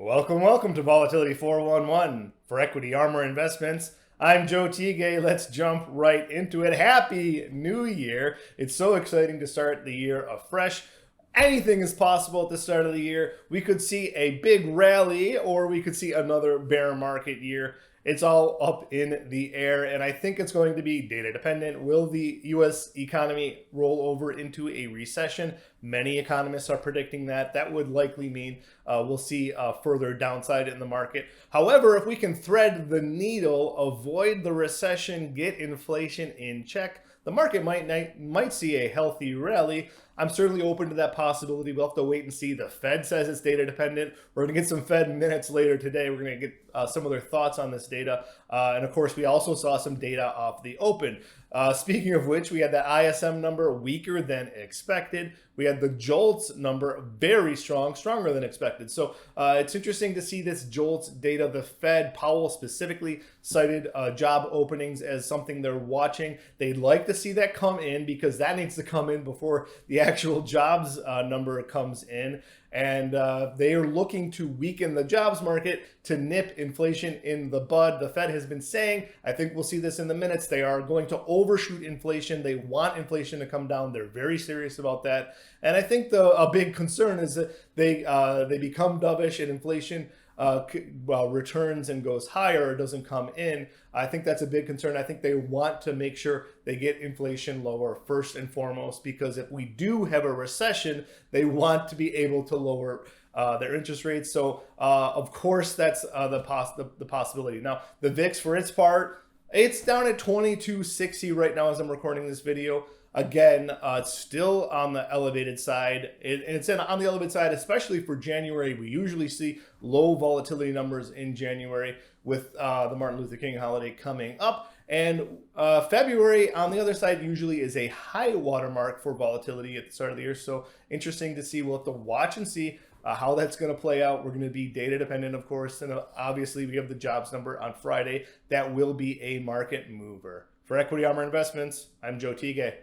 Welcome to Volatility 411 for Equity Armor Investments. I'm Joe Teague. Let's jump right into it. Happy New Year. It's so exciting to start the year afresh. Anything is possible at the start of the year. We could see a big rally or we could see another bear market year. It's all up in the air, and I think it's going to be data dependent. Will the U.S. economy roll over into a recession? Many economists are predicting that. That would likely mean we'll see further downside in the market. However, if we can thread the needle, avoid the recession, get inflation in check, the market might see a healthy rally. I'm certainly open to that possibility. We'll have to wait and see. The Fed says it's data dependent. We're going to get some Fed minutes later today. We're going to get some of their thoughts on this data. And of course, we also saw some data off the open. Speaking of which, we had that ISM number weaker than expected. We had the JOLTS number very strong, stronger than expected. So it's interesting to see this JOLTS data. The Fed, Powell specifically, cited job openings as something they're watching. They'd like to see that come in because that needs to come in before the actual jobs number comes in. And they are looking to weaken the jobs market to nip inflation in the bud. The Fed has been saying, I think we'll see this in the minutes, they are going to overshoot inflation. They want inflation to come down. They're very serious about that. And I think a big concern is that they become dovish and inflation returns and goes higher or doesn't come in. I think that's a big concern. I think they want to make sure they get inflation lower first and foremost, because if we do have a recession, they want to be able to lower their interest rates. So of course, that's the possibility. Now, the VIX, for its part, it's down at 2260 right now as I'm recording this video. Again, it's still on the elevated side. It's on the elevated side, especially for January. We usually see low volatility numbers in January with the Martin Luther King holiday coming up. And February, on the other side, usually is a high watermark for volatility at the start of the year. So interesting to see. We'll have to watch and see how that's going to play out. We're going to be data dependent, of course. And obviously, we have the jobs number on Friday. That will be a market mover. For Equity Armor Investments, I'm Joe Teague.